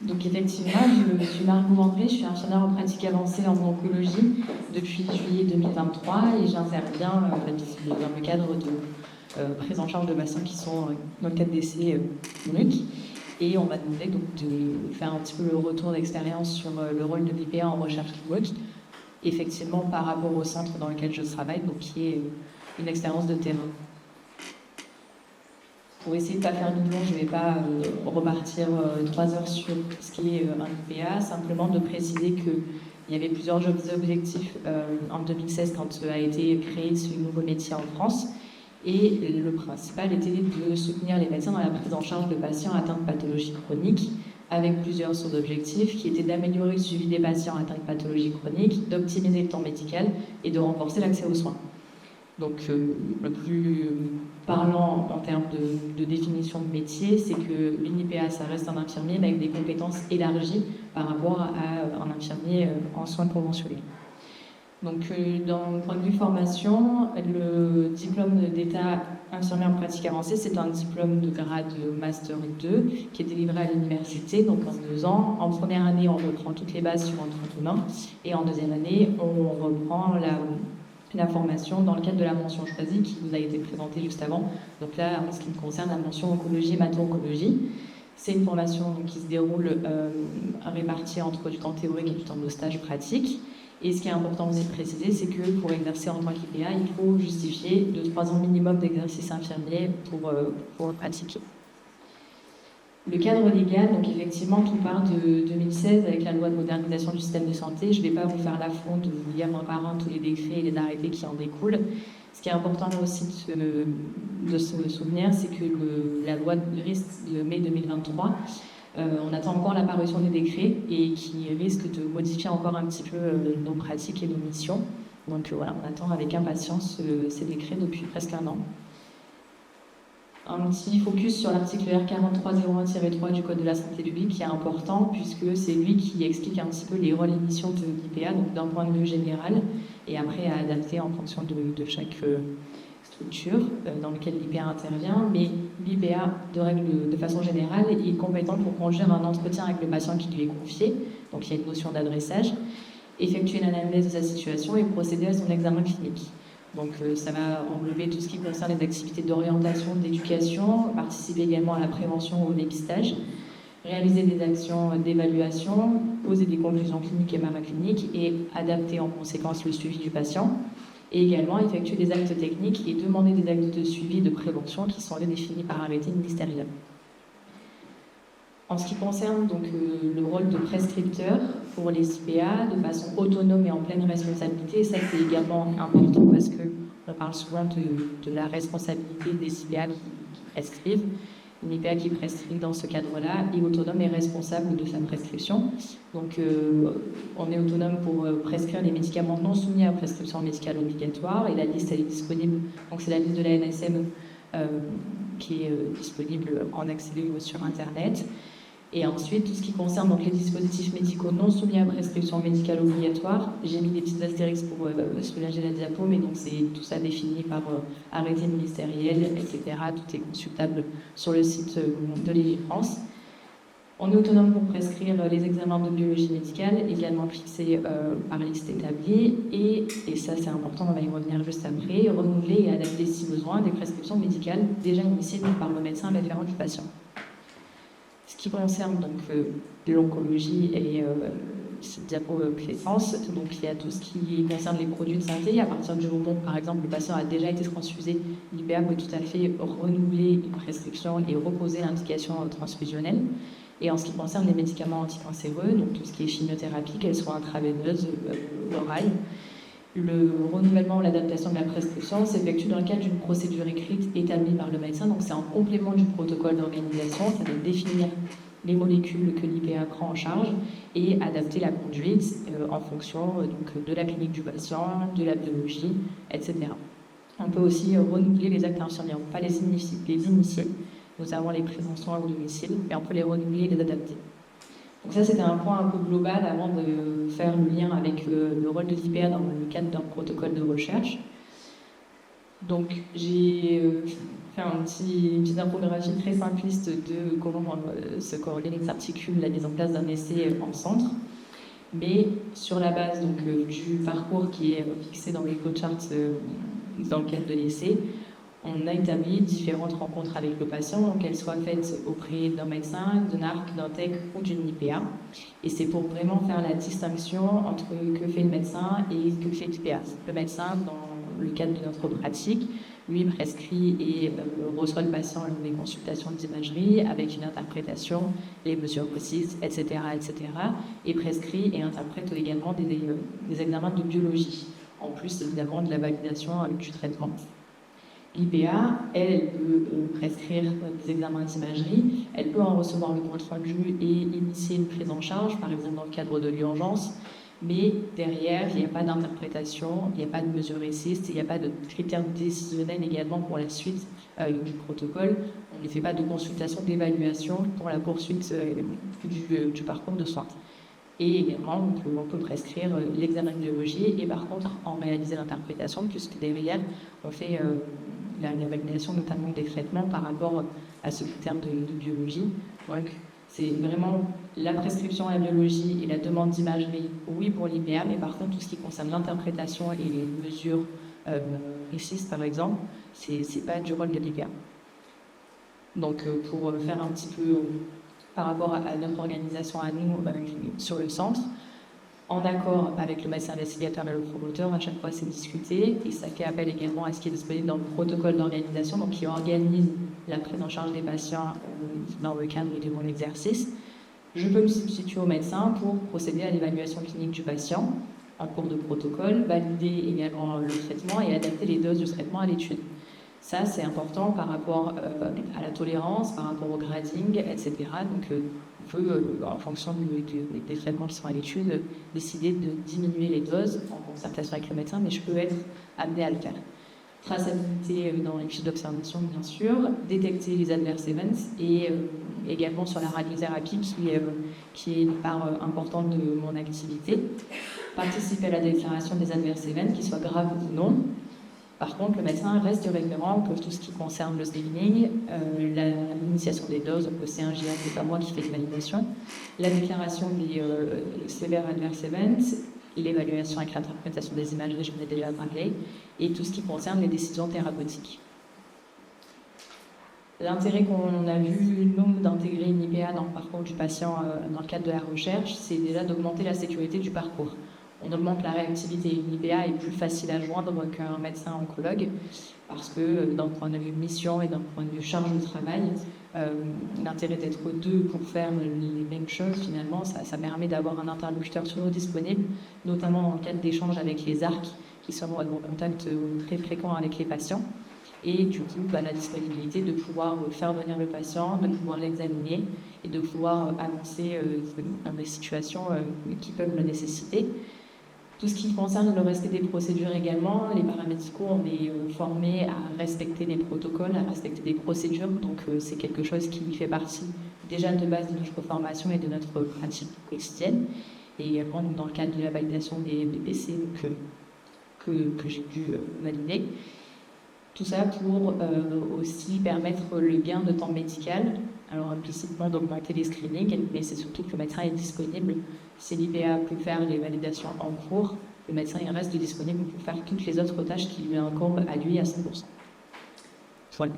Donc effectivement, je suis Margot André, je suis infirmière en pratique avancée en oncologie depuis juillet 2023 et j'interviens dans le cadre de prise en charge de patients qui sont dans le cadre d'essais cliniques. Et on m'a demandé donc de faire un petit peu le retour d'expérience sur le rôle de l'IPA en recherche clinique, effectivement par rapport au centre dans lequel je travaille, donc qui est une expérience de terrain. Pour essayer de ne pas faire de long, je ne vais pas repartir 3 heures sur ce qui est un IPA, simplement de préciser qu'il y avait plusieurs objectifs en 2016 quand a été créé ce nouveau métier en France. Et le principal était de soutenir les médecins dans la prise en charge de patients atteints de pathologies chroniques, avec plusieurs sous-objectifs qui étaient d'améliorer le suivi des patients atteints de pathologies chroniques, d'optimiser le temps médical et de renforcer l'accès aux soins. Donc, le plus parlant en termes de définition de métier, c'est que l'UNIPA, ça reste un infirmier mais avec des compétences élargies par rapport à un infirmier en soins conventionnés. Donc, d'un point de vue formation, le diplôme d'État infirmière en pratique avancée, c'est un diplôme de grade Master 2 qui est délivré à l'université, donc en 2 ans. En première année, on reprend toutes les bases sur l'entretien et en deuxième année, on reprend la formation dans le cadre de la mention choisie qui vous a été présentée juste avant. Donc là, en ce qui me concerne, la mention oncologie et hémato-oncologie. C'est une formation qui se déroule répartie entre du temps théorique et du temps de stage pratique. Et ce qui est important aussi de préciser, c'est que pour exercer en tant qu'IPA, il faut justifier de 3 ans minimum d'exercice infirmier pour pratiquer. Le cadre légal, donc effectivement, tout part de 2016 avec la loi de modernisation du système de santé. Je ne vais pas vous faire l'affront de vous lire un par un tous les décrets et les arrêtés qui en découlent. Ce qui est important aussi de se souvenir, c'est que la loi de mai 2023, on attend encore l'apparition des décrets et qui risque de modifier encore un petit peu nos pratiques et nos missions. Donc voilà, on attend avec impatience ces décrets depuis presque 1 an. Un petit focus sur l'article R4301-3 du Code de la santé publique qui est important puisque c'est lui qui explique un petit peu les rôles et missions de l'IPA, donc d'un point de vue général, et après à adapter en fonction de chaque structure dans laquelle l'IPA intervient. Mais l'IPA, de façon générale, est compétent pour conduire un entretien avec le patient qui lui est confié, donc il y a une notion d'adressage, effectuer une analyse de sa situation et procéder à son examen clinique. Donc ça va englober tout ce qui concerne les activités d'orientation, d'éducation, participer également à la prévention ou au dépistage, réaliser des actions d'évaluation, poser des conclusions cliniques et paracliniques et adapter en conséquence le suivi du patient, et également effectuer des actes techniques et demander des actes de suivi et de prévention qui sont définis par arrêté ministériel. En ce qui concerne donc le rôle de prescripteur pour les IPA, de façon autonome et en pleine responsabilité, ça c'est également important parce qu'on parle souvent de la responsabilité des IPA qui prescrivent. Une IPA qui prescrit dans ce cadre-là est autonome et responsable de sa prescription. Donc on est autonome pour prescrire les médicaments non soumis à prescription médicale obligatoire et la liste elle est disponible. Donc c'est la liste de la NSM qui est disponible en accès sur Internet. Et ensuite, tout ce qui concerne donc, les dispositifs médicaux non soumis à prescription médicale obligatoire, j'ai mis des petites astérix pour soulager la diapo, mais donc c'est tout ça défini par arrêté ministériel, etc. Tout est consultable sur le site de l'Île-de-France. On est autonome pour prescrire les examens de biologie médicale, également fixés par liste établie, et ça c'est important, on va y revenir juste après, renouveler et adapter si besoin des prescriptions médicales déjà initiées par le médecin référent du patient. Ce qui concerne donc l'oncologie et cette diapo-présence, donc il y a tout ce qui concerne les produits de santé. À partir du moment où, par exemple, le patient a déjà été transfusé, l'IPA peut tout à fait renouveler une prescription et reposer l'indication transfusionnelle. Et en ce qui concerne les médicaments anticancéreux, donc tout ce qui est chimiothérapie, qu'elles soient intraveineuses ou orales, le renouvellement ou l'adaptation de la prescription s'effectue dans le cadre d'une procédure écrite établie par le médecin. Donc c'est en complément du protocole d'organisation, ça va définir les molécules que l'IPA prend en charge et adapter la conduite en fonction donc, de la clinique du patient, de la biologie, etc. On peut aussi renouveler les actes infirmiers, on ne peut pas les initier, notamment les prises en soins au domicile, mais on peut les renouveler et les adapter. Donc ça, c'était un point un peu global avant de faire le lien avec le rôle de l'IPA dans le cadre d'un protocole de recherche. Donc j'ai faire une petite infographie très simpliste de comment se corrélent les articule la mise en place d'un essai en centre. Mais sur la base donc, du parcours qui est fixé dans les flowcharts dans le cadre de l'essai, on a établi différentes rencontres avec le patient, qu'elles soient faites auprès d'un médecin, d'un ARC, d'un TEC ou d'une IPA. Et c'est pour vraiment faire la distinction entre que fait le médecin et que fait l'IPA. Le médecin, dans le cadre de notre pratique, lui prescrit et reçoit le patient lors des consultations d'imagerie avec une interprétation, les mesures précises, etc., etc. Et prescrit et interprète également des examens de biologie, en plus évidemment de la validation du traitement. L'IPA, elle peut prescrire des examens d'imagerie, elle peut en recevoir le compte rendu et initier une prise en charge, par exemple dans le cadre de l'urgence, mais derrière, il n'y a pas d'interprétation, il n'y a pas de mesure réciste, il n'y a pas de critères décisionnels également pour la suite du protocole. On ne fait pas de consultation d'évaluation pour la poursuite du parcours de soins. Et également, on peut prescrire l'examen de biologie et par contre en réaliser l'interprétation, puisque derrière, on fait la validation notamment des traitements par rapport à ce terme de biologie. Donc, c'est vraiment la prescription à la biologie et la demande d'imagerie, oui pour l'IPA, mais par contre, tout ce qui concerne l'interprétation et les mesures précises, par exemple, c'est pas du rôle de l'IPA. Donc, pour faire un petit peu par rapport à notre organisation à nous sur le centre, en accord avec le médecin investigateur et le promoteur, à chaque fois c'est discuté et ça fait appel également à ce qui est disponible dans le protocole d'organisation, donc qui organise la prise en charge des patients dans le cadre de mon exercice. Je peux me substituer au médecin pour procéder à l'évaluation clinique du patient en cours de protocole, valider également le traitement et adapter les doses du traitement à l'étude. Ça, c'est important par rapport à la tolérance, par rapport au grading, etc. Donc, on peut, en fonction des traitements qui sont à l'étude, décider de diminuer les doses en concertation avec le médecin, mais je peux être amené à le faire. Traçabilité dans les fiches d'observation, bien sûr, détecter les adverse events et également sur la radiothérapie qui est une part importante de mon activité. Participer à la déclaration des adverse events, qu'ils soient graves ou non. Par contre, le médecin reste du référent pour tout ce qui concerne le screening, l'initiation des doses, c'est un GA, c'est pas moi qui fais les validations, la déclaration des sévères adverse events, l'évaluation avec l'interprétation des imageries, je vous ai déjà parlé, et tout ce qui concerne les décisions thérapeutiques. L'intérêt qu'on a vu, nous, d'intégrer une IPA dans le parcours du patient dans le cadre de la recherche, c'est déjà d'augmenter la sécurité du parcours. On augmente la réactivité. Une IPA est plus facile à joindre qu'un médecin oncologue parce que d'un point de vue mission et d'un point de vue charge de travail, l'intérêt d'être deux pour faire les mêmes choses, finalement, ça permet d'avoir un interlocuteur toujours disponible, notamment dans le cadre d'échanges avec les ARC qui sont en contact très fréquent avec les patients. Et du coup, la disponibilité de pouvoir faire venir le patient, de pouvoir l'examiner et de pouvoir avancer dans des situations qui peuvent le nécessiter. Tout ce qui concerne le respect des procédures également, les paramédicaux, on est formés à respecter des protocoles, à respecter des procédures, donc c'est quelque chose qui fait partie déjà de base de notre formation et de notre pratique quotidienne. Et également dans le cadre de la validation des BPC que j'ai dû valider. Tout ça pour aussi permettre le gain de temps médical, alors implicitement d'augmenter les screenings, mais c'est surtout que le médecin est disponible. Si l'IPA peut faire les validations en cours, le médecin il reste disponible pour faire toutes les autres tâches qui lui incombent à lui à 100%. Voilà.